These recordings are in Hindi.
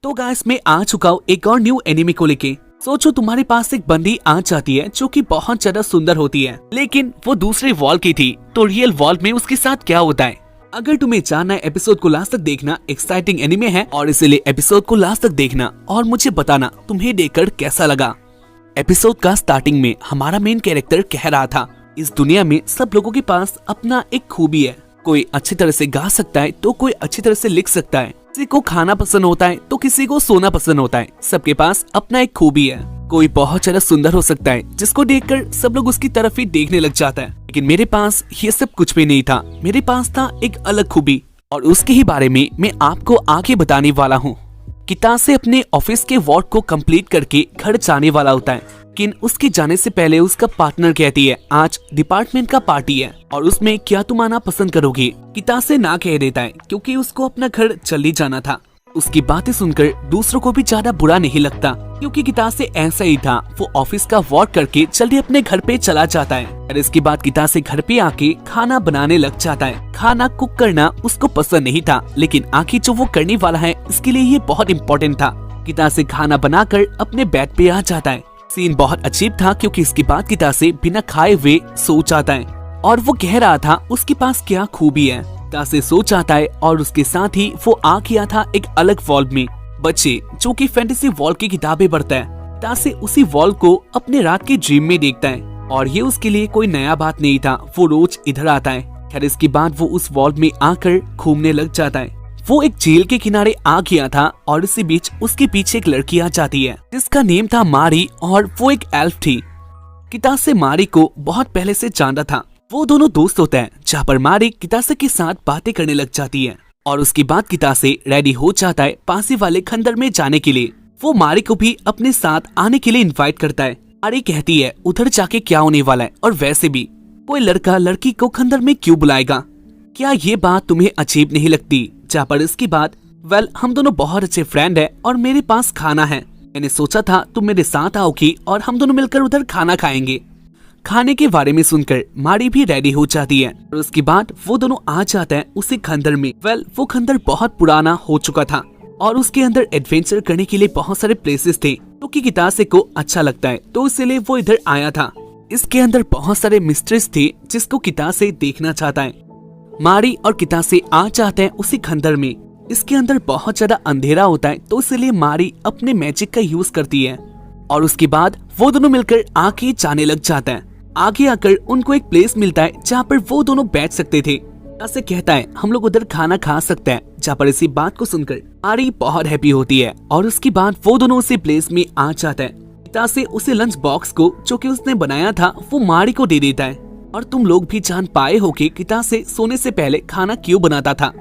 तो गाइस मैं आ चुका हूँ एक और न्यू एनिमे को लेके। सोचो तुम्हारे पास एक बंदी आ जाती है जो कि बहुत ज्यादा सुंदर होती है, लेकिन वो दूसरे वॉल की थी। तो रियल वॉल में उसके साथ क्या होता है? अगर तुम्हें जानना है एपिसोड को लास्ट तक देखना। एक्साइटिंग एनिमे है और इसीलिए एपिसोड को लास्ट तक देखना और मुझे बताना तुम्हें देखकर कैसा लगा। एपिसोड का स्टार्टिंग में हमारा मेन कैरेक्टर कह रहा था, इस दुनिया में सब लोगों के पास अपना एक खूबी है। कोई अच्छी तरह से गा सकता है तो कोई अच्छी तरह से लिख सकता है, किसी को खाना पसंद होता है तो किसी को सोना पसंद होता है। सबके पास अपना एक खूबी है। कोई बहुत ज्यादा सुंदर हो सकता है जिसको देखकर सब लोग उसकी तरफ ही देखने लग जाता है, लेकिन मेरे पास ये सब कुछ भी नहीं था। मेरे पास था एक अलग खूबी और उसके ही बारे में मैं आपको आगे बताने वाला हूँ। कितासे अपने ऑफिस के वर्क को कंप्लीट करके घर जाने वाला होता है, लेकिन उसके जाने से पहले उसका पार्टनर कहती है आज डिपार्टमेंट का पार्टी है और उसमें क्या तुम आना पसंद करोगी। कितासे ना कह देता है क्योंकि उसको अपना घर जल्दी जाना था। उसकी बातें सुनकर दूसरों को भी ज्यादा बुरा नहीं लगता क्योंकि कितासे ऐसा ही था। वो ऑफिस का वर्क करके जल्दी अपने घर पे चला जाता है और इसके बाद कितासे घर पे आके खाना बनाने लग जाता है। खाना कुक करना उसको पसंद नहीं था, लेकिन आखिर जो वो करने वाला है इसके लिए ये बहुत इम्पोर्टेंट था। कितासे खाना बनाकर अपने बेड पे आ जाता है। सीन बहुत अजीब था क्योंकि इसके बाद कितासे बिना खाए हुए सो जाता है और वो कह रहा था उसके पास क्या खूबी है। कितासे सो जाता है और उसके साथ ही वो आ गया था एक अलग वॉल में। बच्चे जो कि फैंटेसी वॉल की किताबें पढ़ता है, कितासे उसी वॉल को अपने रात के ड्रीम में देखता है और ये उसके लिए कोई नया बात नहीं था। वो रोज इधर आता है। खैर इसके बाद वो उस वॉल में आकर घूमने लग जाता है। वो एक झील के किनारे आ गया था और इसी बीच उसके पीछे एक लड़की आ जाती है जिसका नेम था मारी और वो एक एल्फ थी। कितासे मारी को बहुत पहले से जानता था। वो दोनों दोस्त होते हैं, जहाँ पर मारी कितासे के साथ बातें करने लग जाती है और उसके बाद कितासे रेडी हो जाता है पासी वाले खंडर में जाने के लिए। वो मारी को भी अपने साथ आने के लिए इनवाइट करता है। मारी कहती है उधर जाके क्या होने वाला है, और वैसे भी कोई लड़का लड़की को खंडर में क्यों बुलाएगा? क्या ये बात तुम्हें अजीब नहीं लगती? जहाँ पर इसकी बात वेल हम दोनों बहुत अच्छे फ्रेंड है और मेरे पास खाना है। मैंने सोचा था तुम मेरे साथ आओगी और हम दोनों मिलकर उधर खाना खाएंगे। खाने के बारे में सुनकर मारी भी रेडी हो जाती है और उसके बाद वो दोनों आ जाते हैं उसी खंडर में। वेल वो खंडर बहुत पुराना हो चुका था और उसके अंदर एडवेंचर करने के लिए बहुत सारे प्लेसेस थे जो कि कितासे को अच्छा लगता है, तो इसलिए वो इधर आया था। इसके अंदर बहुत सारे मिस्ट्रीज थे जिसको कितासे देखना चाहता है। मारी और कितासे आ जाते हैं उसी खंडर में। इसके अंदर बहुत ज्यादा अंधेरा होता है, तो इसलिए मारी अपने मैजिक का यूज करती है और उसके बाद वो दोनों मिलकर आगे जाने लग जाता है। आगे आकर उनको एक प्लेस मिलता है जहाँ पर वो दोनों बैठ सकते थे। कितासे कहता है हम लोग उधर खाना खा सकते हैं। जहाँ पर इसी बात को सुनकर मारी बहुत हैप्पी होती है और उसके बाद वो दोनों उसी प्लेस में आ जाता है। कितासे उसे लंच बॉक्स को जो कि उसने बनाया था वो मारी को दे देता है और तुम लोग भी जान पाए हो कि कितासे सोने से पहले खाना क्यों बनाता था।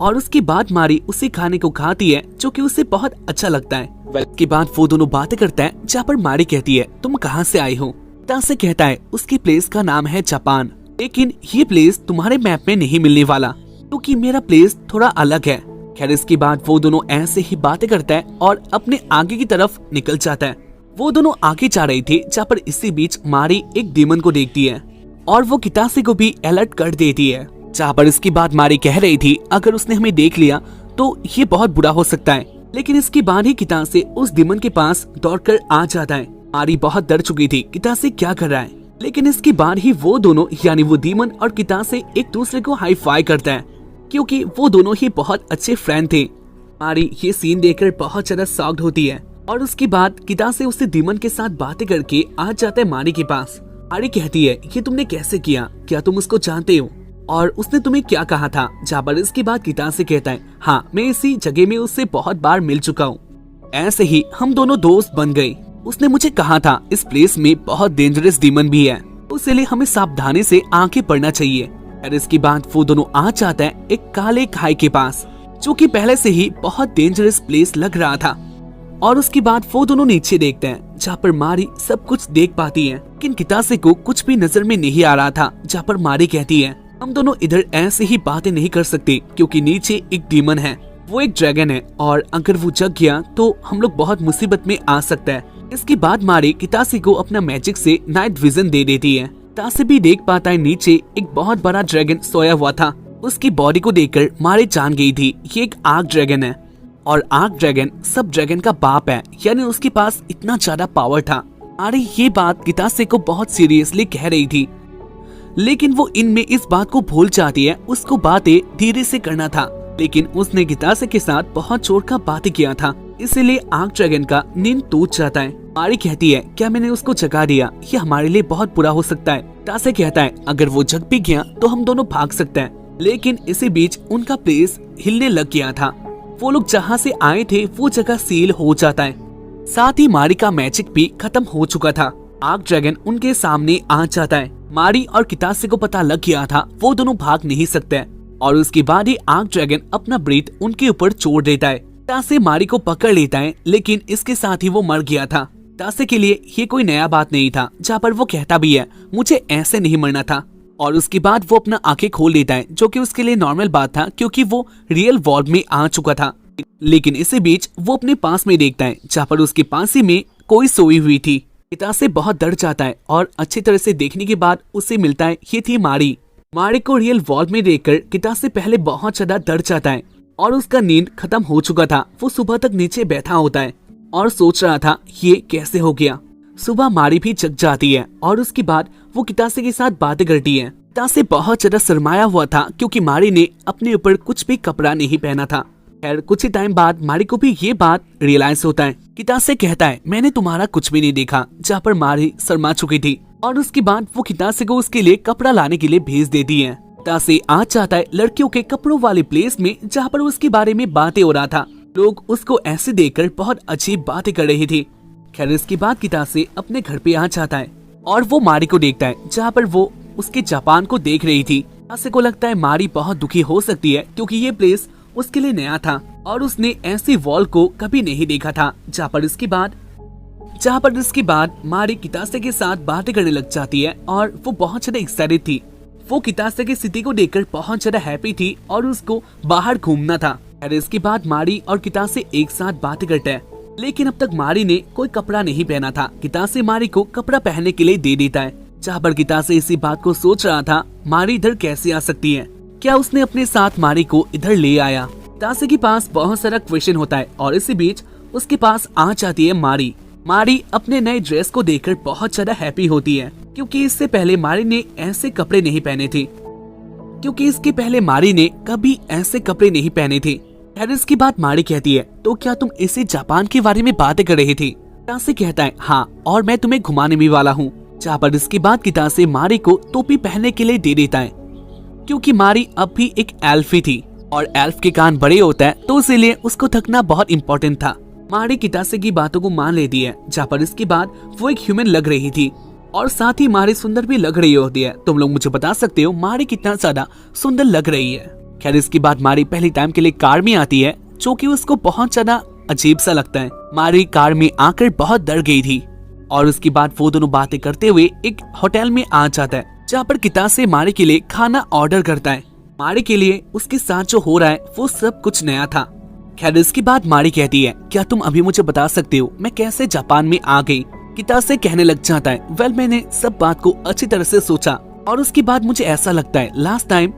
और उसके बाद मारी उसी खाने को खाती है जो कि उसे बहुत अच्छा लगता है। उसके बाद वो दोनों बातें करते हैं जहाँ पर मारी कहती है तुम कहाँ से आए हो? कितासे कहता है उसकी प्लेस का नाम है जापान, लेकिन ये प्लेस तुम्हारे मैप में नहीं मिलने वाला क्योंकि मेरा प्लेस थोड़ा अलग है। खैर इसके बाद वो दोनों ऐसे ही बातें करता है और अपने आगे की तरफ निकल जाता है। वो दोनों आगे जा रही थी जहाँ पर इसी बीच मारी एक डीमन को देखती है और वो कितासे को भी अलर्ट कर देती है। जहाँ पर इसकी बात मारी कह रही थी अगर उसने हमें देख लिया तो ये बहुत बुरा हो सकता है, लेकिन इसके बाद ही कितासे उस डीमन के पास दौड़कर आ जाता है। मारी बहुत डर चुकी थी कितासे क्या कर रहा है, लेकिन इसके बाद ही वो दोनों यानी वो डीमन और कितासे एक दूसरे को हाई फाई करता है क्योंकि वो दोनों ही बहुत अच्छे फ्रेंड थे। मारी ये सीन देखकर बहुत ज्यादा शॉक्ड होती है और उसके बाद कितासे उससे डीमन के साथ बातें करके आ जाता है मारी के पास। मारी कहती है ये तुमने कैसे किया, क्या तुम उसको जानते हो और उसने तुम्हें क्या कहा था? जहाँ पर इसके बाद कितासे कहता है हाँ मैं इसी जगह में उससे बहुत बार मिल चुका हूँ। ऐसे ही हम दोनों दोस्त बन गए। उसने मुझे कहा था इस प्लेस में बहुत डेंजरस डीमन भी है, इसलिए हमें सावधानी से आगे बढ़ना चाहिए। और इसके बाद वो दोनों आ जाता है एक काले खाई के पास जो कि पहले से ही बहुत डेंजरस प्लेस लग रहा था। और उसके बाद वो दोनों नीचे देखते हैं जहाँ पर मारी सब कुछ देख पाती है, लेकिन कितासे को कुछ भी नजर में नहीं आ रहा था। जहाँ पर मारी कहती है हम दोनों इधर ऐसे ही बातें नहीं कर सकते क्योंकि नीचे एक डीमन है, वो एक ड्रैगन है और अगर वो जग गया तो हम लोग बहुत मुसीबत में आ सकता है। इसके बाद मारी कितासे को अपना मैजिक से नाइट विजन दे देती है। कितासे भी देख पाता है नीचे एक बहुत बड़ा ड्रैगन सोया हुआ था। उसकी बॉडी को देखकर मारी जान गई थी ये एक आग ड्रैगन है। और आर्क ड्रैगन सब ड्रैगन का बाप है, यानी उसके पास इतना ज्यादा पावर था। मारी ये बात कितासे को बहुत सीरियसली कह रही थी, लेकिन वो इनमें इस बात को भूल जाती है। उसको बातें धीरे से करना था, लेकिन उसने कितासे के साथ बहुत जोर का बातें किया था, इसीलिए आर्क ड्रैगन का नींद टूट जाता है। मारी कहती है, क्या मैंने उसको जगा दिया? ये हमारे लिए बहुत बुरा हो सकता है। कितासे कहता है, अगर वो जग भी गया तो हम दोनों भाग सकते हैं। लेकिन इसी बीच उनका प्लेस हिलने लग गया था। वो लोग जहाँ से आए थे वो जगह सील हो जाता है। साथ ही मारी का मैजिक भी खत्म हो चुका था। आर्क ड्रैगन उनके सामने आ जाता है। मारी और कितासे को पता लग गया था वो दोनों भाग नहीं सकते, और उसके बाद ही आर्क ड्रैगन अपना ब्रीथ उनके ऊपर छोड़ देता है। कितासे मारी को पकड़ लेता है, लेकिन इसके साथ ही वो मर गया था। कितासे के लिए ये कोई नया बात नहीं था, जहाँ पर वो कहता भी है, मुझे ऐसे नहीं मरना था। और उसके बाद वो अपना आंखें खोल लेता है, जो कि उसके लिए नॉर्मल बात था, क्योंकि वो रियल वर्ल्ड में आ चुका था। लेकिन इसी बीच वो अपने पास में देखता है, जहाँ पर उसके पास ही में कोई सोई हुई थी। कितासे बहुत डर जाता है और अच्छी तरह से देखने के बाद उसे मिलता है, ये थी मारी। मारी को रियल वर्ल्ड में देखकर कितासे पहले बहुत ज्यादा डर जाता है और उसका नींद खत्म हो चुका था। वो सुबह तक नीचे बैठा होता है और सोच रहा था ये कैसे हो गया। सुबह मारी भी जग जाती है और उसके बाद वो कितासे के साथ बातें करती है। कितासे बहुत ज्यादा शर्माया हुआ था, क्योंकि मारी ने अपने ऊपर कुछ भी कपड़ा नहीं पहना था। खैर कुछ ही टाइम बाद मारी को भी ये बात रियलाइज होता है। कितासे कहता है, मैंने तुम्हारा कुछ भी नहीं देखा, जहाँ पर मारी शर्मा चुकी थी। और उसके बाद वो कितासे को उसके लिए कपड़ा लाने के लिए भेज देती है। कितासे आ जाता है लड़कियों के कपड़ों वाले प्लेस में, जहाँ पर उसके बारे में बातें हो रहा था। लोग उसको ऐसे देखकर बहुत अजीब बातें कर रही थी। खैर इसके बाद कितासे अपने घर पे आ जाता है और वो मारी को देखता है, जहाँ पर वो उसके जापान को देख रही थी। कितासे को लगता है मारी बहुत दुखी हो सकती है, क्योंकि ये प्लेस उसके लिए नया था और उसने ऐसी वॉल को कभी नहीं देखा था। जहाँ पर इसके बाद मारी कितासे के साथ बातें करने लग जाती है और वो बहुत ज्यादा एक्साइटेड थी। वो कितासे की स्थिति को देखकर बहुत ज्यादा हैप्पी थी और उसको बाहर घूमना था। और इसके बाद मारी और कितासे एक साथ बातें करते हैं, लेकिन अब तक मारी ने कोई कपड़ा नहीं पहना था। कितासे मारी को कपड़ा पहनने के लिए दे देता है। जहाँ पर कितासे इसी बात को सोच रहा था, मारी इधर कैसे आ सकती है? क्या उसने अपने साथ मारी को इधर ले आया? कितासे के पास बहुत सारा क्वेश्चन होता है और इसी बीच उसके पास आ जाती है मारी। मारी अपने नए ड्रेस को देखकर बहुत ज्यादा हैप्पी होती है, क्योंकि इससे पहले मारी ने ऐसे कपड़े नहीं पहने थे। खैर इसकी बात मारी कहती है, तो क्या तुम इसी जापान के बारे में बातें कर रही थी? कितासे कहता है, हाँ, और मैं तुम्हें घुमाने भी वाला हूँ। जहाँ पर इसके बाद कितासे मारी को टोपी पहनने के लिए दे देता है, क्योंकि मारी अब भी एक एल्फ ही थी और एल्फ के कान बड़े होता है, तो इसीलिए उसको थकना बहुत इम्पोर्टेंट था। मारी कितासे की बातों को मान लेती है। जहाँ पर इसके बाद वो एक ह्यूमन लग रही थी और साथ ही मारी सुंदर भी लग रही होती है। तुम लोग मुझे बता सकते हो मारी कितना ज्यादा सुंदर लग रही है? खैर इसके बाद मारी पहली टाइम के लिए कार में आती है, जो कि उसको बहुत ज्यादा अजीब सा लगता है। मारी कार में आकर बहुत डर गई थी और उसके बाद वो दोनों बातें करते हुए एक होटल में आ जाता है, जहाँ पर कितासे मारी के लिए खाना ऑर्डर करता है। मारी के लिए उसके साथ जो हो रहा है वो सब कुछ नया था। खैर इसके बाद मारी कहती है, क्या तुम अभी मुझे बता सकते हो मैं कैसे जापान में आ गई? कितासे कहने लग जाता है, वेल मैंने सब बात को अच्छी तरह से सोचा और उसके बाद मुझे ऐसा लगता है लास्ट टाइम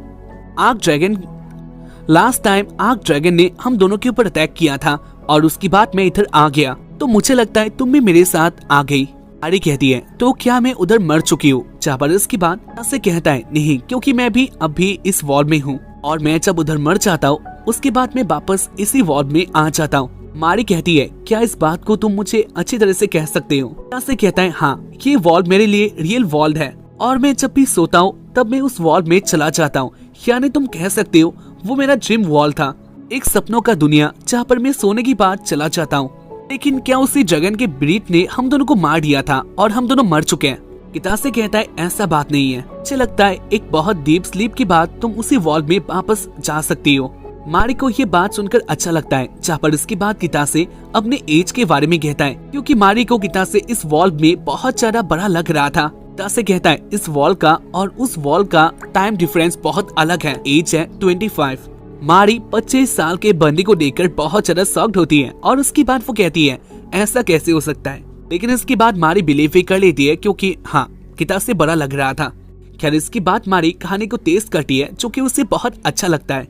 आर्क ड्रैगन ने हम दोनों के ऊपर अटैक किया था और उसके बाद मैं इधर आ गया, तो मुझे लगता है तुम भी मेरे साथ आ गई। मारी कहती है, तो क्या मैं उधर मर चुकी हूँ? जहाँ पर इसके बाद कितासे कहता है, नहीं, क्योंकि मैं भी अभी इस वॉर में हूँ और मैं जब उधर मर जाता हूँ उसके बाद मैं वापस इसी वॉर में आ जाता हूँ। मारी कहती है, क्या इस बात को तुम मुझे अच्छी तरह से कह सकते हो? कितासे कहता है, हाँ, ये वॉल मेरे लिए रियल वॉल है और मैं जब भी सोता हूँ तब मैं उस वॉल में चला जाता हूँ, यानी तुम कह सकते हो वो मेरा ड्रीम वॉल था, एक सपनों का दुनिया जहाँ पर मैं सोने की बाद चला जाता हूँ। लेकिन क्या उसी ड्रैगन के ब्रीथ ने हम दोनों को मार दिया था और हम दोनों मर चुके हैं? कितासे कहता है, ऐसा बात नहीं है, मुझे लगता है एक बहुत डीप स्लीप के बाद तुम उसी वॉल में वापस जा सकती हो। मारी को ये बात सुनकर अच्छा लगता है। जहाँ पर इसके बाद कितासे अपने एज के बारे में कहता है, क्योंकि मारी को कितासे इस वॉल में बहुत ज्यादा बड़ा लग रहा था। कितासे कहता है, इस वॉल का और उस वॉल का टाइम डिफरेंस बहुत अलग है, एज है 25। मारी 25 साल के बंदी को देखकर बहुत ज्यादा शॉक्ड होती है और उसके बाद वो कहती है, ऐसा कैसे हो सकता है? लेकिन इसके बाद मारी बिलीव भी कर लेती है, क्योंकि हाँ, कितासे बड़ा लग रहा था। खैर इसके बाद मारी कहानी को टेस्ट करती है, जो कि उसे बहुत अच्छा लगता है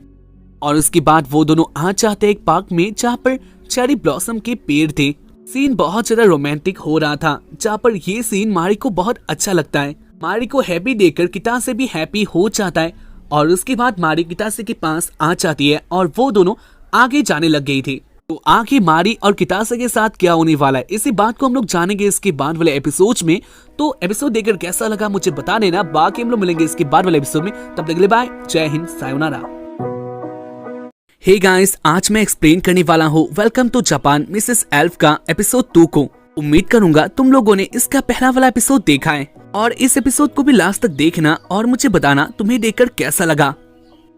और उसके बाद वो दोनों आ जाते एक पार्क में जहाँ पर चेरी ब्लॉसम के पेड़ थे। सीन बहुत ज्यादा रोमांटिक हो रहा था, जहाँ पर ये सीन मारी को बहुत अच्छा लगता है। मारी को हैप्पी देखकर कितासे भी हैप्पी हो जाता है और उसके बाद मारी कितासे के पास आ जाती है और वो दोनों आगे जाने लग गई थी। तो आगे मारी और कितासे के साथ क्या होने वाला है, इसी बात को हम लोग जानेंगे इसके बाद वाले एपिसोड में। तो एपिसोड देखकर कैसा लगा मुझे बता देना। बाकी हम लोग मिलेंगे इसके बाद वाले एपिसोड में, तब तक के लिए बाय, जय हिंद, सायोनारा। हे गाइस, आज मैं एक्सप्लेन करने वाला हूँ welcome to Japan Mrs elf का एपिसोड 2 को। उम्मीद करूंगा तुम लोगों ने इसका पहला वाला एपिसोड देखा है और इस एपिसोड को भी लास्ट तक देखना और मुझे बताना तुम्हें देखकर कैसा लगा।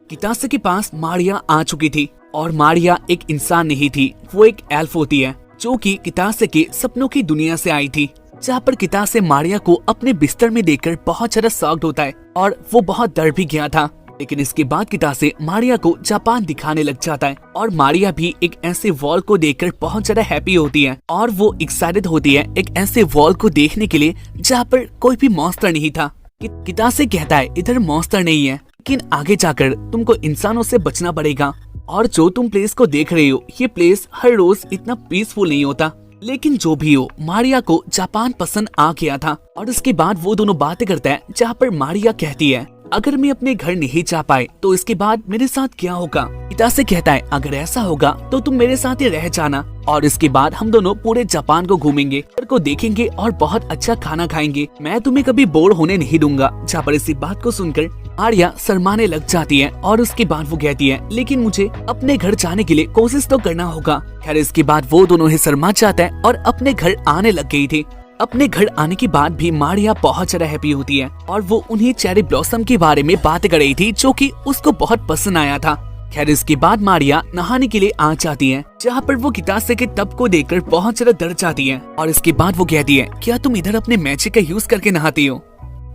कितासे के पास मारिया आ चुकी थी और मारिया एक इंसान नहीं थी, वो एक एल्फ होती है जो कि कितासे के सपनों की दुनिया से आई थी। जहाँ पर कितासे मारिया को अपने बिस्तर में देखकर बहुत ज्यादा शॉक्ड होता है और वो बहुत डर भी गया था। लेकिन इसके बाद कितासे मारिया को जापान दिखाने लग जाता है और मारिया भी एक ऐसे वॉल को देखकर बहुत ज्यादा हैप्पी होती है और वो एक्साइटेड होती है एक ऐसे वॉल को देखने के लिए जहाँ पर कोई भी मॉन्स्टर नहीं था। कितासे कहता है इधर मॉन्स्टर नहीं है, लेकिन आगे जाकर तुमको इंसानों से बचना पड़ेगा और जो तुम प्लेस को देख रहे हो ये प्लेस हर रोज इतना पीसफुल नहीं होता। लेकिन जो भी हो, मारिया को जापान पसंद आ गया था और उसके बाद वो दोनों बातें करते हैं जहाँ पर मारिया कहती है अगर मैं अपने घर नहीं जा पाए तो इसके बाद मेरे साथ क्या होगा। कितासे कहता है अगर ऐसा होगा तो तुम मेरे साथ ही रह जाना और इसके बाद हम दोनों पूरे जापान को घूमेंगे, को देखेंगे और बहुत अच्छा खाना खाएंगे। मैं तुम्हें कभी बोर होने नहीं दूंगा। जहाँ पर इसी बात को सुनकर मारिया शर्माने लग जाती है और उसके बाद वो कहती है लेकिन मुझे अपने घर जाने के लिए कोशिश तो करना होगा। खैर इसके बाद वो दोनों ही शर्मा जाता है और अपने घर आने लग गई थी। अपने घर आने के बाद भी मारिया बहुत ज्यादा हैप्पी होती है और वो उन्हीं चेरी ब्लॉसम के बारे में बात कर रही थी जो कि उसको बहुत पसंद आया था। खैर इसके बाद मारिया नहाने के लिए आ जाती है जहाँ पर वो कितासे के टब को देखकर बहुत ज्यादा डर जाती है और इसके बाद वो कहती है क्या तुम इधर अपने मैजिक का यूज करके नहाती हो,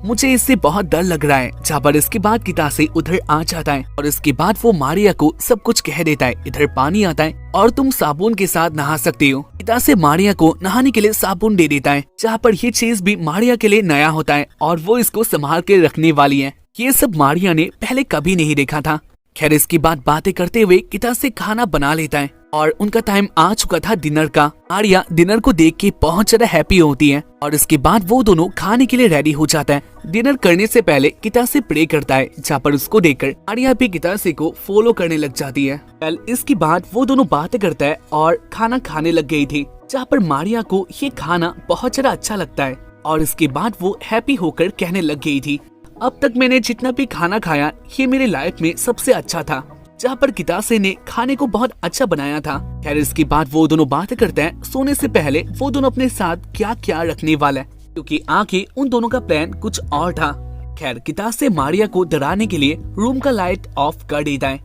मुझे इससे बहुत डर लग रहा है। जहाँ पर इसके बाद कितासे उधर आ जाता है और इसके बाद वो मारिया को सब कुछ कह देता है इधर पानी आता है और तुम साबुन के साथ नहा सकती हो। कितासे मारिया को नहाने के लिए साबुन दे देता है जहाँ पर ये चीज भी मारिया के लिए नया होता है और वो इसको संभाल के रखने वाली है। ये सब मारिया ने पहले कभी नहीं देखा था। खैर इसके बाद बातें करते हुए कितासे खाना बना लेता है और उनका टाइम आ चुका था डिनर का। मारिया डिनर को देख के बहुत ज्यादा हैप्पी होती है और इसके बाद वो दोनों खाने के लिए रेडी हो जाता है। डिनर करने से पहले कितासे प्रे करता है जहाँ पर उसको देखकर मारिया भी कितासे को फॉलो करने लग जाती है। कल इसके बाद वो दोनों बातें करता है और खाना खाने लग गई थी जहाँ पर मारिया को ये खाना बहुत ज्यादा अच्छा लगता है और इसके बाद वो हैप्पी होकर कहने लग गई थी अब तक मैंने जितना भी खाना खाया ये मेरे लाइफ में सबसे अच्छा था। जहाँ पर कितासे ने खाने को बहुत अच्छा बनाया था। खैर इसके बाद वो दोनों बातें करते हैं सोने से पहले वो दोनों अपने साथ क्या क्या रखने वाला है, क्योंकि आगे उन दोनों का प्लान कुछ और था। खैर कितासे मारिया को डराने के लिए रूम का लाइट ऑफ कर देता है,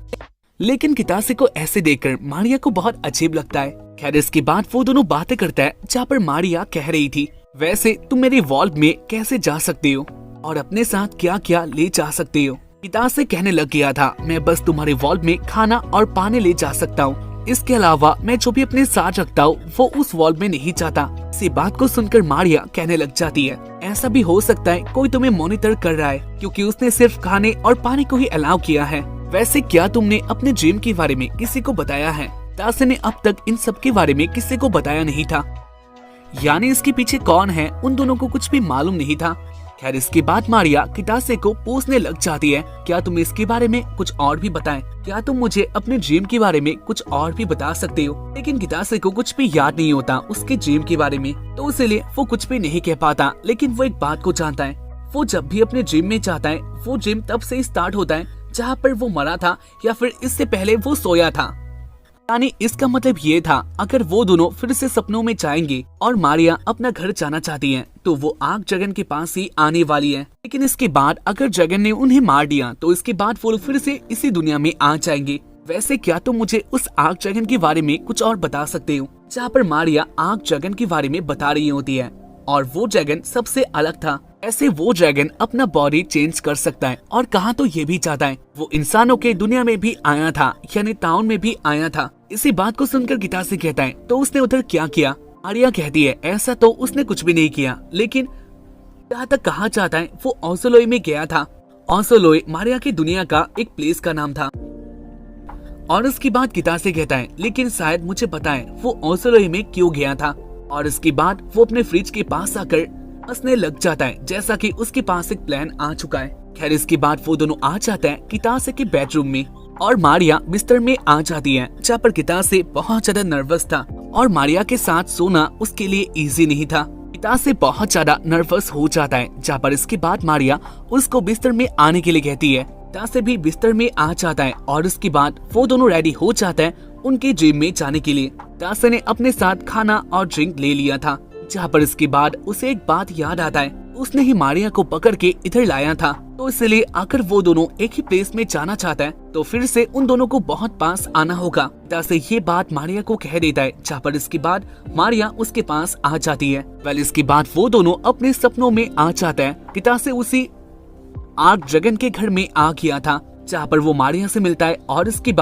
लेकिन कितासे को ऐसे देखकर मारिया को बहुत अजीब लगता है। खैर इसके बाद वो दोनों बातें करता है जहाँ पर मारिया कह रही थी वैसे तुम मेरे वॉल्व में कैसे जा सकते हो और अपने साथ क्या क्या ले जा सकते हो। कितासे कहने लग गया था मैं बस तुम्हारे वॉल्व में खाना और पानी ले जा सकता हूँ, इसके अलावा मैं जो भी अपने साथ रखता हूँ वो उस वॉल्व में नहीं जाता। इसी बात को सुनकर मारिया कहने लग जाती है ऐसा भी हो सकता है कोई तुम्हें मॉनिटर कर रहा है क्योंकि उसने सिर्फ खाने और पानी को ही अलाउ किया है। वैसे क्या तुमने अपने ड्रीम के बारे में किसी को बताया है। कितासे ने अब तक इन सब के बारे में किसी को बताया नहीं था, यानी इसके पीछे कौन है उन दोनों को कुछ भी मालूम नहीं था। खैर इसके बाद मारिया कितासे को पूछने लग जाती है क्या तुम इसके बारे में कुछ और भी बताएं, क्या तुम मुझे अपने ड्रीम के बारे में कुछ और भी बता सकते हो। लेकिन कितासे को कुछ भी याद नहीं होता उसके ड्रीम के बारे में, तो इसलिए वो कुछ भी नहीं कह पाता। लेकिन वो एक बात को जानता है, वो जब भी अपने ड्रीम में जाता है वो ड्रीम तब से स्टार्ट होता है जहाँ पर वो मरा था या फिर इससे पहले वो सोया था। यानी इसका मतलब ये था अगर वो दोनों फिर से सपनों में जाएंगे और मारिया अपना घर जाना चाहती है तो वो आग जगन के पास ही आने वाली है। लेकिन इसके बाद अगर जगन ने उन्हें मार दिया तो इसके बाद वो लोग फिर से इसी दुनिया में आ जाएंगे। वैसे क्या तुम मुझे उस आग जगन के बारे में कुछ और बता सकते हो। जहाँ पर मारिया आग जगन के बारे में बता रही होती है और वो ड्रैगन सबसे अलग था। ऐसे वो ड्रैगन अपना बॉडी चेंज कर सकता है और कहा तो ये भी चाहता है। वो इंसानों के दुनिया में भी आया था, यानी टाउन में भी आया था। इसी बात को सुनकर कितासे कहता है तो उसने उधर क्या किया। आर्या कहती है ऐसा तो उसने कुछ भी नहीं किया, लेकिन जहाँ तक कहा जाता है वो ओसोलोई में गया था। ओसोलोई मारिया की दुनिया का एक प्लेस का नाम था और उसके बाद कितासे कहता है लेकिन शायद मुझे पता है वो ओसलोई में क्यों गया था। और इसके बाद वो अपने फ्रिज के पास आकर हंसने लग जाता है जैसा कि उसके पास एक प्लान आ चुका है। खैर इसके बाद वो दोनों आ जाते हैं कितासे के बेडरूम में और मारिया बिस्तर में आ जाती है, जहाँ पर कितासे बहुत ज्यादा नर्वस था और मारिया के साथ सोना उसके लिए इजी नहीं था। कितासे बहुत ज्यादा नर्वस हो जाता है, जहाँ पर इसके बाद मारिया उसको बिस्तर में आने के लिए कहती है। कितासे भी बिस्तर में आ जाता है और उसके बाद वो दोनों रेडी हो जाते हैं उनके जिम में जाने के लिए। कितासे ने अपने साथ खाना और ड्रिंक ले लिया था, जहाँ पर इसके बाद उसे एक बात याद आता है, उसने ही मारिया को पकड़ के इधर लाया था, तो इसलिए आकर वो दोनों एक ही प्लेस में जाना चाहता है तो फिर से उन दोनों को बहुत पास आना होगा। कितासे ये बात मारिया को कह देता है, जहाँ पर इसके बाद मारिया उसके पास आ जाती है। वेल इसके बाद वो दोनों अपने सपनों में आ जाता है। कितासे उसी आर्क ड्रैगन के घर में आ गया था, जहाँ पर वो मारिया से मिलता है और इसके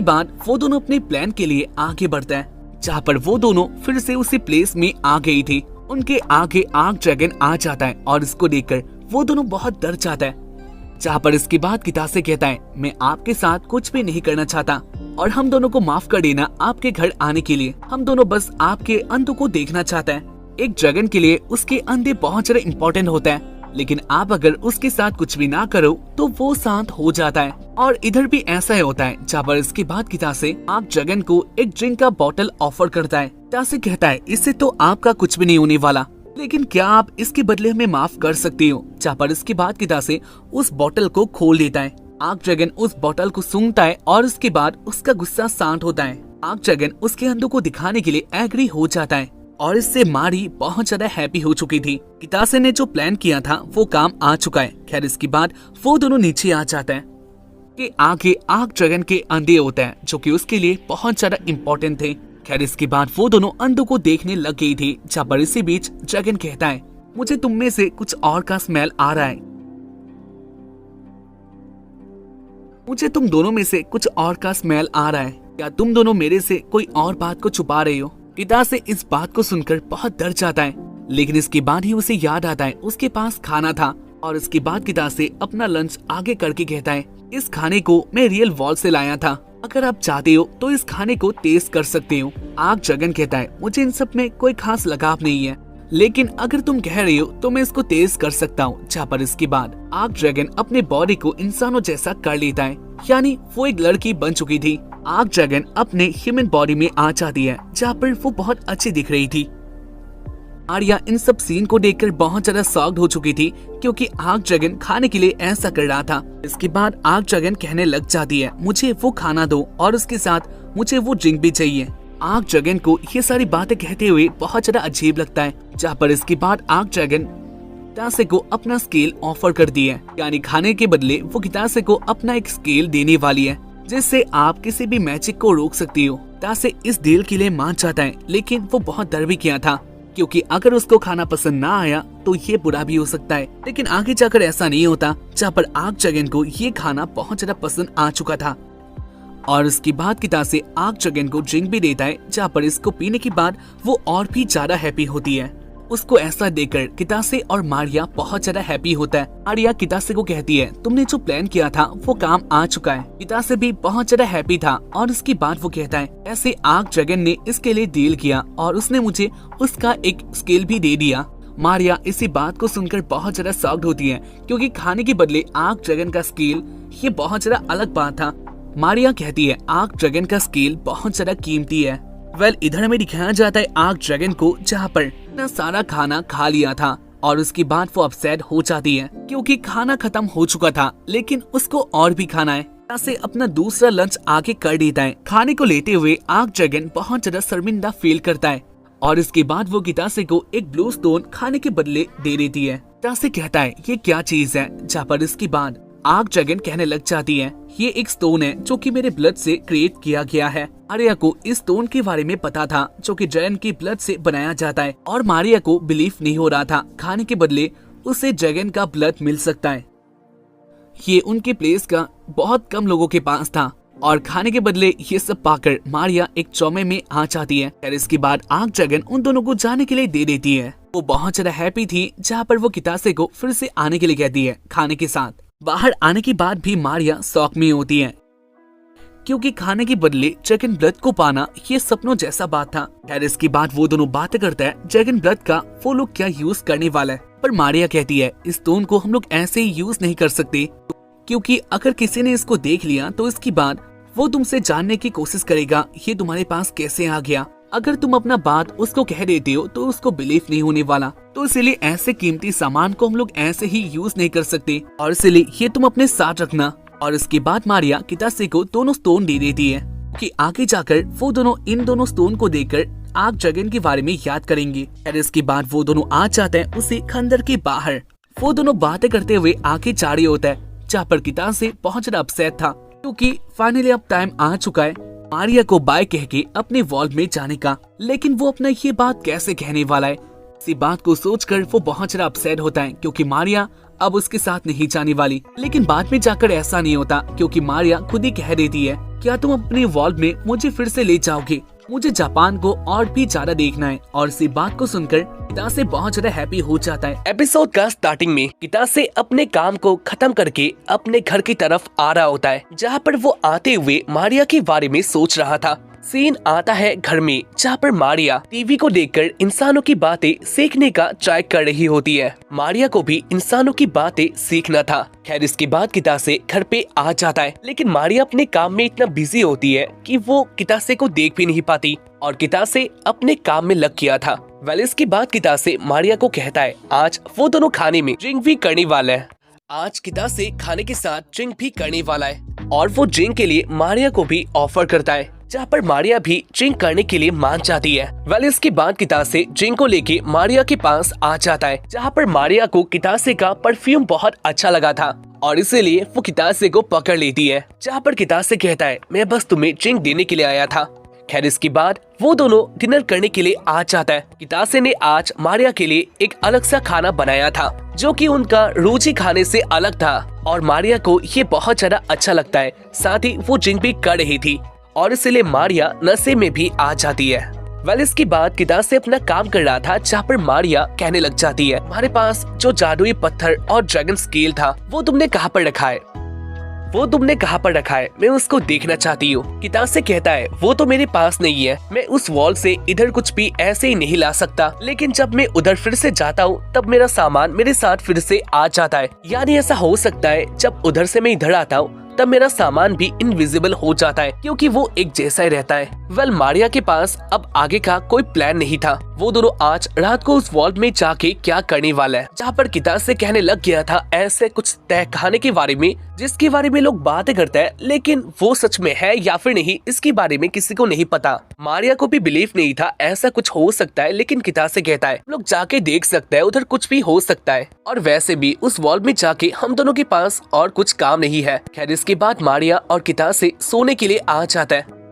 बाद वो दोनों अपने प्लान के लिए आगे बढ़ता है, जहाँ पर वो दोनों फिर से उसी प्लेस में आ गई थी। उनके आगे आर्क ड्रैगन आ जाता है और इसको देखकर वो दोनों बहुत डर जाता है, जहाँ पर इसके बाद कितासे कहता है मैं आपके साथ कुछ भी नहीं करना चाहता और हम दोनों को माफ कर देना आपके घर आने के लिए। हम दोनों बस आपके अंधों को देखना चाहते हैं। एक ड्रैगन के लिए उसके अंधे बहुत ज्यादा इम्पोर्टेंट होता है, लेकिन आप अगर उसके साथ कुछ भी ना करो तो वो शांत हो जाता है। और इधर भी ऐसा ही होता है, जहाँ पर इसके बाद कितासे आर्क ड्रैगन को एक ड्रिंक का बोतल ऑफर करता है। कितासे कहता है इससे तो आपका कुछ भी नहीं होने वाला, लेकिन क्या आप इसके बदले हमें माफ कर सकती हो। जहाँ पर इसके बाद कितासे उस बोतल को खोल देता है। आर्क ड्रैगन उस बोतल को सूंघता है और उसके बाद उसका गुस्सा शांत होता है। आर्क ड्रैगन उसके अंधों को दिखाने के लिए एग्री हो जाता है और इससे मारी बहुत ज्यादा हैप्पी हो चुकी थी। कितासे ने जो प्लान किया था वो काम आ चुका है। खैर इसके बाद वो दोनों नीचे आ जाते हैं कि आगे आर्क ड्रैगन के अंधे होते हैं, जो कि उसके लिए बहुत ज्यादा इम्पोर्टेंट थे। खैर इसके बाद वो दोनों अंधों को देखने लग गई थी, जहाँ पर इसी बीच ड्रैगन कहता है मुझे तुम में से कुछ और का स्मेल आ रहा है, मुझे तुम दोनों में से कुछ और का स्मेल आ रहा है। क्या तुम दोनों मेरे से कोई और बात को छुपा रहे हो। कितासे इस बात को सुनकर बहुत डर जाता है, लेकिन इसके बाद ही उसे याद आता है उसके पास खाना था। और इसके बाद कितासे अपना लंच आगे करके कहता है इस खाने को मैं रियल वॉल से लाया था, अगर आप चाहते हो तो इस खाने को टेस्ट कर सकते हो। आर्क ड्रैगन कहता है मुझे इन सब में कोई खास लगाव नहीं है, लेकिन अगर तुम कह रही हो तो मैं इसको टेस्ट कर सकता हूँ। जहाँ पर इसके बाद आर्क ड्रैगन अपने बॉडी को इंसानों जैसा कर लेता है, यानी वो एक लड़की बन चुकी थी। आर्क ड्रैगन अपने ह्यूमन बॉडी में आ जाती है, जहाँ पर वो बहुत अच्छी दिख रही थी। आर्या इन सब सीन को देखकर बहुत ज्यादा शॉक्ड हो चुकी थी, क्योंकि आर्क ड्रैगन खाने के लिए ऐसा कर रहा था। इसके बाद आर्क ड्रैगन कहने लग जाती है मुझे वो खाना दो और उसके साथ मुझे वो ड्रिंक भी चाहिए। आर्क ड्रैगन को ये सारी बातें कहते हुए बहुत ज्यादा अजीब लगता है, जहाँ पर इसके बाद आर्क ड्रैगन कितासे को अपना स्केल ऑफर कर दी है, यानी खाने के बदले वो कितासे को अपना एक स्केल देने वाली है, जिससे आप किसी भी मैजिक को रोक सकती हो। कितासे इस डील के लिए मान जाता है, लेकिन वो बहुत डर भी किया था, क्योंकि अगर उसको खाना पसंद ना आया तो ये बुरा भी हो सकता है। लेकिन आगे जाकर ऐसा नहीं होता, जहाँ पर आर्क ड्रैगन को ये खाना बहुत ज्यादा पसंद आ चुका था। और उसके बाद कितासे आर्क ड्रैगन को ड्रिंक भी देता है, जहाँ पर इसको पीने के बाद वो और भी ज्यादा हैप्पी होती है। उसको ऐसा देखकर कितासे और मारिया बहुत ज्यादा हैप्पी होता है। मारिया कितासे को कहती है तुमने जो प्लान किया था वो काम आ चुका है। कितासे भी बहुत ज्यादा हैप्पी था और उसकी बात वो कहता है ऐसे आर्क ड्रैगन ने इसके लिए डील किया और उसने मुझे उसका एक स्केल भी दे दिया। मारिया इसी बात को सुनकर बहुत ज्यादा शॉक्ड होती है, क्योंकि खाने के बदले आर्क ड्रैगन का स्केल ये बहुत ज्यादा अलग बात था। मारिया कहती है आर्क ड्रैगन का स्केल बहुत ज्यादा कीमती है। वेल इधर हमें दिखाया जाता है आर्क ड्रैगन को, जहाँ पर न सारा खाना खा लिया था और उसके बाद वो अपसेट हो जाती है, क्योंकि खाना खत्म हो चुका था, लेकिन उसको और भी खाना है। से अपना दूसरा लंच आगे कर देता है। खाने को लेते हुए आर्क ड्रैगन बहुत ज्यादा शर्मिंदा फील करता है और इसके बाद वो कितासे को एक ब्लू स्टोन खाने के बदले दे देती है। कितासे कहता है ये क्या चीज है, जहाँ पर इसके बाद आर्क ड्रैगन कहने लग जाती है ये एक स्टोन है जो कि मेरे ब्लड से क्रिएट किया गया है। आर्या को इस स्टोन के बारे में पता था, जो कि ड्रैगन की ब्लड से बनाया जाता है, और मारिया को बिलीफ नहीं हो रहा था खाने के बदले उसे ड्रैगन का ब्लड मिल सकता है। ये उनके प्लेस का बहुत कम लोगों के पास था और खाने के बदले ये सब पाकर मारिया एक ट्रॉमे में आ जाती है। फिर इसके बाद आर्क ड्रैगन उन दोनों को जाने के लिए दे देती है। वो बहुत ज्यादा हैप्पी थी, जहाँ पर वो कितासे को फिर से आने के लिए कहती है खाने के साथ। बाहर आने के बाद भी मारिया शॉक में होती है। क्योंकि खाने के बदले ड्रैगन ब्लड को पाना ये सपनों जैसा बात था। खैर इसके बाद वो दोनों बातें करता है ड्रैगन ब्लड का वो लोग क्या यूज करने वाला है, पर मारिया कहती है इस स्टोन को हम लोग ऐसे ही यूज नहीं कर सकते, क्योंकि अगर किसी ने इसको देख लिया तो इसके बाद वो तुमसे जानने की कोशिश करेगा ये तुम्हारे पास कैसे आ गया। अगर तुम अपना बात उसको कह देते हो तो उसको बिलीव नहीं होने वाला, तो इसलिए ऐसे कीमती सामान को हम लोग ऐसे ही यूज नहीं कर सकते, और इसलिए ये तुम अपने साथ रखना। और इसके बाद मारिया कितासे को दोनों स्टोन दे देती है कि आगे जाकर वो दोनों इन दोनों स्टोन को देखकर आग ड्रैगन के बारे में याद करेंगे। और इसके बाद वो दोनों आ जाते हैं उसी खंडर के बाहर। वो दोनों बातें करते हुए आगे जा रही होता है, जहाँ पर कितासे पहुंचना अपसेट था, क्योंकि फाइनली अब टाइम आ चुका है मारिया को बाय कह के अपने वॉल्व में जाने का। लेकिन वो अपना ये बात कैसे कहने वाला है, इसी बात को सोचकर वो बहुत ज्यादा अपसेट होता है, क्योंकि मारिया अब उसके साथ नहीं जाने वाली। लेकिन बाद में जाकर ऐसा नहीं होता, क्योंकि मारिया खुद ही कह देती है क्या तुम अपने वॉल्व में मुझे फिर से ले जाओगे, मुझे जापान को और भी ज्यादा देखना है। और इसी बात को सुनकर कितासे बहुत ज्यादा हैप्पी हो जाता है। एपिसोड का स्टार्टिंग में कितासे अपने काम को खत्म करके अपने घर की तरफ आ रहा होता है, जहाँ पर वो आते हुए मारिया के बारे में सोच रहा था। सीन आता है घर में, जहाँ पर मारिया टीवी को देखकर इंसानों की बातें सीखने का ट्राई कर रही होती है। मारिया को भी इंसानों की बातें सीखना था। खैर इसके बाद कितासे घर पे आ जाता है, लेकिन मारिया अपने काम में इतना बिजी होती है कि वो कितासे को देख भी नहीं पाती, और कितासे अपने काम में लग गया था। वेल इसके बाद कितासे मारिया को कहता है आज वो दोनों खाने में ड्रिंक भी करने वाला है। आज कितासे खाने के साथ ड्रिंक भी करने वाला है, और वो ड्रिंक के लिए मारिया को भी ऑफर करता है, जहाँ पर मारिया भी ड्रिंक करने के लिए मान जाती है। वेल इसके बाद कितासे ड्रिंक को लेके मारिया के पास आ जाता है, जहाँ पर मारिया को कितासे का परफ्यूम बहुत अच्छा लगा था, और इसीलिए वो कितासे को पकड़ लेती है। जहाँ पर कितासे कहता है मैं बस तुम्हें ड्रिंक देने के लिए आया था। खैर इसके बाद वो दोनों डिनर करने के लिए आ जाता है। कितासे ने आज मारिया के लिए एक अलग सा खाना बनाया था, जो कि उनका रोजी खाने से अलग था, और मारिया को ये बहुत ज्यादा अच्छा लगता है। साथ ही वो ड्रिंक भी कर रही थी, और इसलिए मारिया नशे में भी आ जाती है। वेल इसके बाद कितासे अपना काम कर रहा था, जहाँ पर मारिया कहने लग जाती है हमारे पास जो जादुई पत्थर और ड्रैगन स्केल था वो तुमने कहाँ पर रखा है, वो तुमने कहाँ पर रखा है, मैं उसको देखना चाहती हूँ। कितासे कहता है वो तो मेरे पास नहीं है, मैं उस वॉल से इधर कुछ भी ऐसे ही नहीं ला सकता, लेकिन जब मैं उधर फिर से जाता हूँ तब मेरा सामान मेरे साथ फिर से आ जाता है। यानी ऐसा हो सकता है जब उधर से मैं इधर आता हूँ तब मेरा सामान भी इनविजिबल हो जाता है, क्योंकि वो एक जैसा ही रहता है। वेल मारिया के पास अब आगे का कोई प्लान नहीं था। वो दोनों आज रात को उस वॉल में जाके क्या करने वाला है, जहाँ पर कितासे कहने लग गया था ऐसे कुछ तय खाने के बारे में जिसके बारे में लोग बातें करते हैं, लेकिन वो सच में है या फिर नहीं इसके बारे में किसी को नहीं पता। मारिया को भी बिलीव नहीं था ऐसा कुछ हो सकता है, लेकिन कितासे कहता है लोग जाके देख सकते हैं, उधर कुछ भी हो सकता है, और वैसे भी उस वॉल में जाके हम दोनों के पास और कुछ काम नहीं है। खैर इसके बाद मारिया और कितासे सोने के लिए आ जाता है।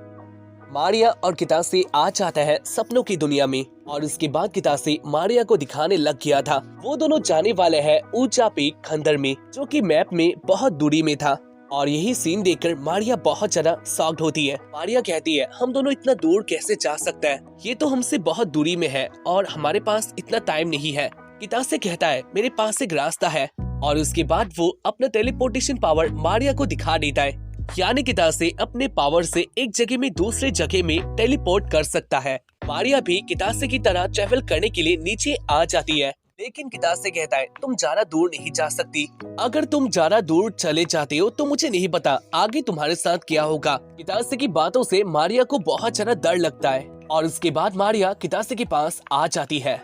मारिया और कितासे आ जाता है सपनों की दुनिया में, और इसके बाद कितासे मारिया को दिखाने लग गया था वो दोनों जाने वाले हैं ऊंचा पीक खंडर में, जो कि मैप में बहुत दूरी में था। और यही सीन देखकर मारिया बहुत ज्यादा शॉक्ड होती है। मारिया कहती है हम दोनों इतना दूर कैसे जा सकते हैं, ये तो हमसे बहुत दूरी में है और हमारे पास इतना टाइम नहीं है। कितासे कहता है मेरे पास एक रास्ता है, और उसके बाद वो अपना टेलीपोर्टेशन पावर मारिया को दिखा देता है। यानी कितासे अपने पावर से एक जगह में दूसरे जगह में टेलीपोर्ट कर सकता है। मारिया भी कितासे की तरह ट्रेवल करने के लिए नीचे आ जाती है, लेकिन कितासे कहता है तुम ज्यादा दूर नहीं जा सकती, अगर तुम ज्यादा दूर चले जाते हो तो मुझे नहीं पता आगे तुम्हारे साथ क्या होगा। कितासे की बातों से मारिया को बहुत ज्यादा डर लगता है, और इसके बाद मारिया कितासे के पास आ जाती है।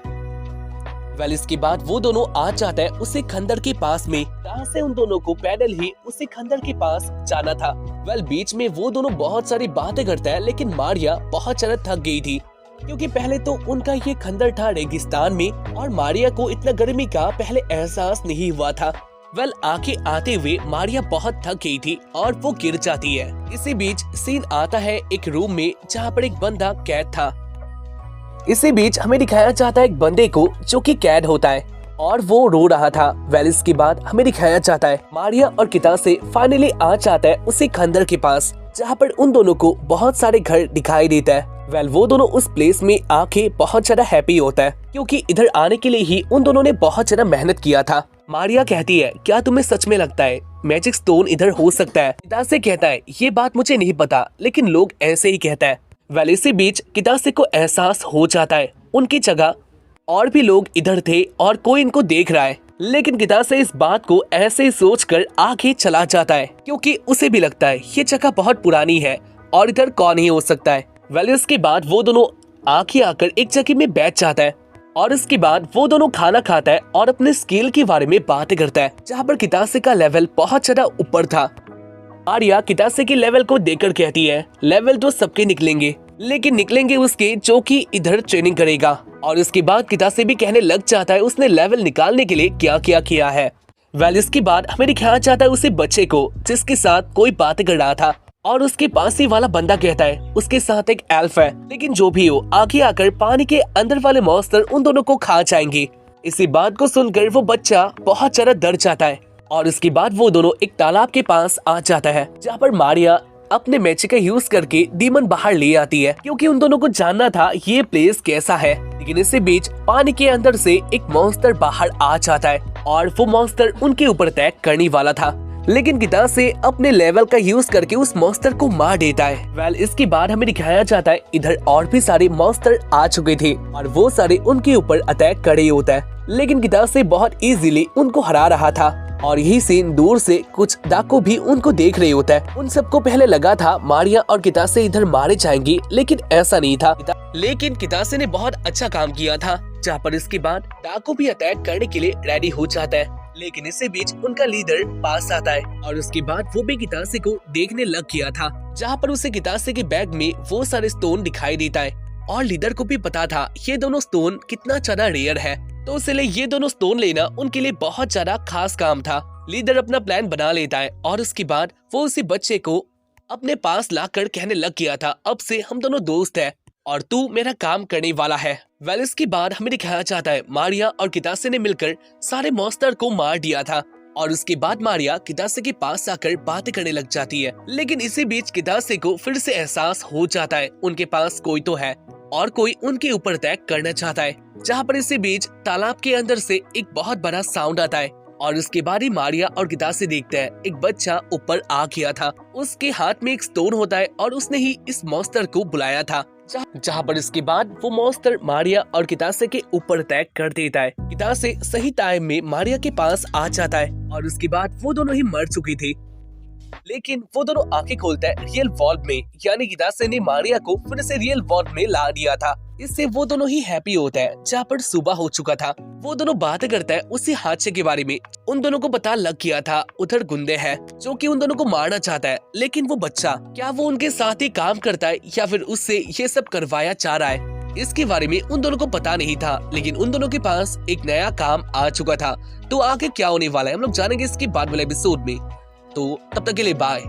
वेल इसके बाद वो दोनों आ जाता है उसी खंडर के पास में, जहाँ से उन दोनों को पैदल ही उसी खंडर के पास जाना था। वेल बीच में वो दोनों बहुत सारी बातें करता है, लेकिन मारिया बहुत ज्यादा थक गई थी, क्योंकि पहले तो उनका ये खंडर था रेगिस्तान में, और मारिया को इतना गर्मी का पहले एहसास नहीं हुआ था। वेल आगे आते हुए मारिया बहुत थक गई थी और वो गिर जाती है। इसी बीच सीन आता है एक रूम में, जहाँ पर एक बंदा कैद था। इसी बीच हमें दिखाया जाता है एक बंदे को जो कि कैद होता है, और वो रो रहा था। वेल इसके बाद हमें दिखाया जाता है मारिया और कितासे फाइनली आ जाता है उसी खंडर के पास, जहाँ पर उन दोनों को बहुत सारे घर दिखाई देता है। वेल वो दोनों उस प्लेस में आके बहुत ज्यादा हैप्पी होता है, क्योंकि इधर आने के लिए ही उन दोनों ने बहुत ज्यादा मेहनत किया था। मारिया कहती है क्या तुम्हें सच में लगता है मैजिक स्टोन इधर हो सकता है। कितासे कहता है ये बात मुझे नहीं पता, लेकिन लोग ऐसे ही कहता है। वेल इसी बीच कितासे को एहसास हो जाता है उनकी जगह और भी लोग इधर थे और कोई इनको देख रहा है, लेकिन कितासे इस बात को ऐसे ही सोचकर आगे चला जाता है क्योंकि उसे भी लगता है ये जगह बहुत पुरानी है और इधर कौन ही हो सकता है। वेल इसके बाद वो दोनों आगे आकर एक जगह में बैठ जाता है और इसके बाद वो दोनों खाना खाता है और अपने स्किल के बारे में बातें करता है, जहाँ पर कितासे का लेवल बहुत ज्यादा ऊपर था। मारिया कितासे के लेवल को देखकर कहती है लेवल तो सबके निकलेंगे, लेकिन निकलेंगे उसके जो कि इधर ट्रेनिंग करेगा। और इसके बाद कितासे भी कहने लग जाता है उसने लेवल निकालने के लिए क्या क्या किया है। वेल इसके बाद हमें दिखाया जाता है उसी बच्चे को जिसके साथ कोई बातें कर रहा था और उसके पास ही वाला बंदा कहता है उसके साथ एक एल्फ है, लेकिन जो भी हो आगे आकर पानी के अंदर वाले मॉन्स्टर उन दोनों को खा जाएंगे। इसी बात को सुनकर वो बच्चा बहुत ज्यादा डर जाता है और इसके बाद वो दोनों एक तालाब के पास आ जाता है, जहाँ पर मारिया अपने मैजिक का यूज करके डीमन बाहर ले आती है क्योंकि उन दोनों को जानना था ये प्लेस कैसा है। लेकिन इसी बीच पानी के अंदर से एक मॉन्स्टर बाहर आ जाता है और वो मॉन्स्टर उनके ऊपर अटैक करने वाला था, लेकिन कितासे अपने लेवल का यूज करके उस मॉन्स्टर को मार देता है। वेल इसके बाद हमें दिखाया जाता है इधर और भी सारे मॉन्स्टर आ चुके थे और वो सारे उनके ऊपर अटैक कर रहे होता है, लेकिन कितासे बहुत इजीली उनको हरा रहा था। और यही सीन दूर से कुछ डाकू भी उनको देख रहे होता है। उन सबको पहले लगा था मारिया और कितासे इधर मारे जाएंगे, लेकिन ऐसा नहीं था। लेकिन कितासे ने बहुत अच्छा काम किया था, जहाँ पर इसके बाद डाकू भी अटैक करने के लिए रेडी हो जाता है। लेकिन इसी बीच उनका लीडर पास आता है और उसके बाद वो भी कितासे को देखने लग गया था, जहाँ पर उसे कितासे के बैग में वो सारे स्टोन दिखाई देता है और लीडर को भी पता था ये दोनों स्टोन कितना ज्यादा रेयर है, तो इसलिए ये दोनों स्टोन लेना उनके लिए बहुत ज्यादा खास काम था। लीडर अपना प्लान बना लेता है और उसके बाद वो उसी बच्चे को अपने पास लाकर कहने लग गया था अब से हम दोनों दोस्त हैं और तू मेरा काम करने वाला है। वेल इसके बाद हमें दिखाया जाता है मारिया और कितासे ने मिलकर सारे मॉन्स्टर को मार दिया था और उसके बाद मारिया कितासे के पास आकर बातें करने लग जाती है। लेकिन इसी बीच कितासे को फिर से एहसास हो जाता है उनके पास कोई तो है और कोई उनके ऊपर अटैक करना चाहता है, जहाँ पर इसी बीच तालाब के अंदर से एक बहुत बड़ा साउंड आता है और उसके बाद ही मारिया और कितासे देखते हैं एक बच्चा ऊपर आ गया था। उसके हाथ में एक स्टोन होता है और उसने ही इस मॉन्स्टर को बुलाया था, जहाँ पर इसके बाद वो मॉन्स्टर मारिया और कितासे के ऊपर अटैक कर देता है। कितासे सही टाइम में मारिया के पास आ जाता है और उसके बाद वो दोनों ही मर चुकी थी, लेकिन वो दोनों आंखें खोलता है रियल वर्ल्ड में, यानी कितासे ने मारिया को फिर से रियल वर्ल्ड में ला दिया था। इससे वो दोनों ही हैप्पी होता है, जहाँ पर सुबह हो चुका था। वो दोनों बातें करता है उसी हादसे के बारे में। उन दोनों को पता लग गया था उधर गुंडे है जो कि उन दोनों को मारना चाहता है, लेकिन वो बच्चा क्या वो उनके साथ ही काम करता है या फिर उससे ये सब करवाया चाह रहा है, इसके बारे में उन दोनों को पता नहीं था। लेकिन उन दोनों के पास एक नया काम आ चुका था, तो आगे क्या होने वाला है हम लोग जानेंगे इसके बाद वाले एपिसोड में। तो तब तक के लिए बाय।